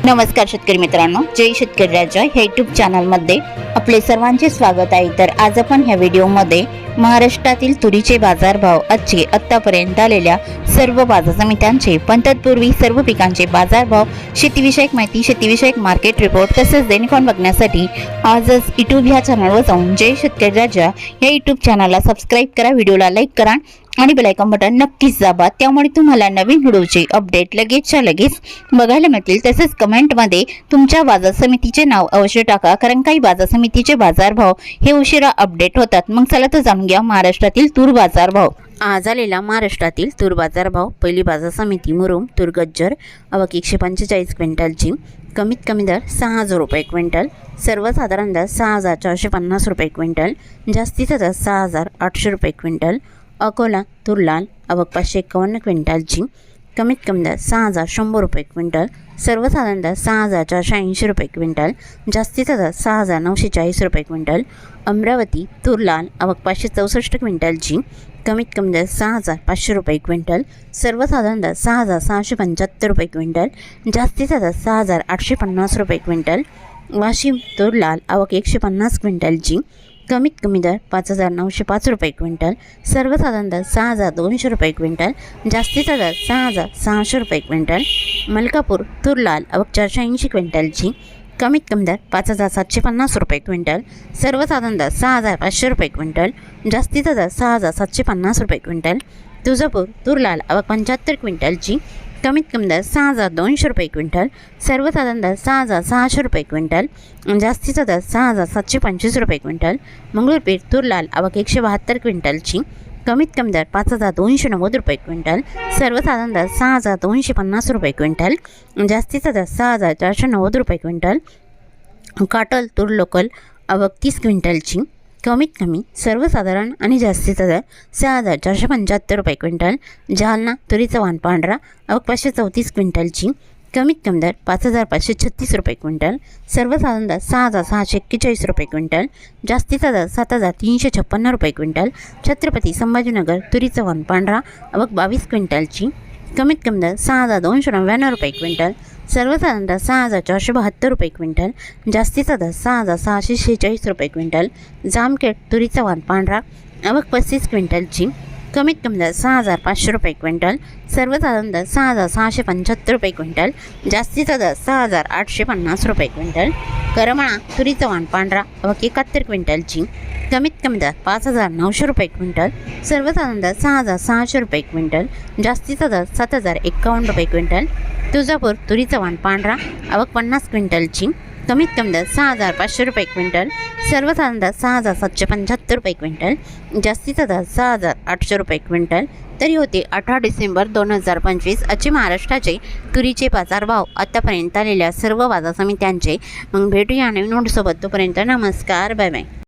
नमस्कार शेतकरी मित्रांनो, जय शेतकरी राजा ह्या यूट्यूब चॅनलमध्ये आपले सर्वांचे स्वागत आहे। तर आज आपण ह्या व्हिडिओमध्ये महाराष्ट्रातील तुरीचे बाजारभाव, आजचे आतापर्यंत आलेल्या सर्व बाजार समित्यांचे, पण तत्पूर्वी सर्व पिकांचे बाजारभाव, शेतीविषयक माहिती, शेतीविषयक मार्केट रिपोर्ट तसेच दैनिक बघण्यासाठी आजच यूट्यूब ह्या चॅनलवर जाऊन जय शेतकरी राजा या यूट्यूब चॅनलला सबस्क्राईब करा, व्हिडिओला लाईक करा आणि बेल आयकॉन बटन नक्कीच दाबा। त्यामुळे तुम्हाला नवीन व्हिडिओचे अपडेट लगेचच्या लगेच बघायला मिळतील। तसेच कमेंटमध्ये तुमच्या बाजार समितीचे नाव अवश्य टाका, कारण काही बाजार समितीचे बाजारभाव हे उशिरा अपडेट होतात। मग चला तर जाणून घ्या महाराष्ट्रातील तूर बाजारभाव। आज आलेला महाराष्ट्रातील तूर बाजारभाव। पहिली बाजार समिती मुरुम तूर गज्जर, आवक 145 क्विंटलची, कमीत कमी दर 6,000 रुपये क्विंटल, सर्वसाधारण दर 6,450 रुपये क्विंटल, जास्तीचा दर 6,800 रुपये क्विंटल। अकोला तूर लाल, आवक 551 क्विंटलची, कमीत कमी दर 6,100 रुपये क्विंटल, सर्वसाधारण दर 6,480 रुपये क्विंटल, जास्तीचा दर 6,940 रुपये क्विंटल। अमरावती तूर लाल, आवक 564 क्विंटलची, कमीत कमी दर 6,500 रुपये क्विंटल, सर्वसाधारण दर 6,675 रुपये क्विंटल, जास्तीचा दर 6,850 रुपये क्विंटल। वाशिम तूर लाल, आवक 150 क्विंटलची, कमीत कमी दर 5,905 रुपये क्विंटल, सर्वसाधारण दर 6,200 रुपये क्विंटल, जास्तीचा दर 6,600 रुपये क्विंटल। मलकापूर तूर लाल, आवक 480 क्विंटलची, कमीत कमी दर 5,750 रुपये क्विंटल, सर्वसाधारण दर 6,500 रुपये क्विंटल, जास्तीचा दर 6,750 रुपये क्विंटल। तुळजापूर तूर लाल, आवक 75 क्विंटलची, कमीत कमी दर 6,200 रुपये क्विंटल, सर्वसाधारण दर 6,600 रुपये क्विंटल, जास्तीचा दर 6,725 रुपये क्विंटल। मंगळूरपीर तूर लाल, आवक 172 क्विंटलची, कमीत कमी दर 5,290 रुपये क्विंटल, सर्वसाधारण दर 6,250 रुपये क्विंटल, जास्तीचा दर 6,490 रुपये क्विंटल। काटोल तूर लोकल, आवक 30 क्विंटलची, कमीत कमी सर्वसाधारण आणि जास्तीचा दर 6,475 रुपये क्विंटल। जालना तुरीचा वाण पांढरा, आवक 534 क्विंटलची, कमीत कमी दर 5,536 रुपये क्विंटल, सर्वसाधारण दर 6,641 रुपये क्विंटल, जास्तीचा दर 7,356 रुपये क्विंटल। छत्रपती संभाजीनगर तुरीचा वाण पांढरा, आवक 22 क्विंटलची, कमीत कमी दर 6,299 रुपये क्विंटल, सर्वसाधारण दर 6,472 रुपये क्विंटल, जास्तीचा दर 6,646 रुपये क्विंटल। जामखेड तुरीचा वाण पांढरा, आवक 35 क्विंटलची, कमीत कमी दर 6,500 रुपये क्विंटल, सर्वसाधारण दर 6,675 रुपये क्विंटल, जास्तीचा दर 6,850 रुपये क्विंटल। करमाळा तुरीचा वाण पांढरा, आवक 71 क्विंटलची, कमीत कमी दर 5,900 रुपये क्विंटल, सर्वसाधारण दर 6,600 रुपये क्विंटल, जास्तीचा दर 7,051 रुपये क्विंटल। तुळजापूर तुरीचा वाण पांढरा, आवक 50 क्विंटलची, कमीत कमी दर 6,500 रुपये क्विंटल, सर्वसाधारण दर 6,775 रुपये क्विंटल, जास्तीचा दर 6,800 रुपये क्विंटल। तरी होते 18 डिसेंबर 2025 आजचे महाराष्ट्राचे तुरीचे बाजारभाव, आतापर्यंत आलेल्या सर्व बाजार समित्यांचे। मग भेटूया नवीन नोटसोबत, तोपर्यंत नमस्कार, बाय बाय।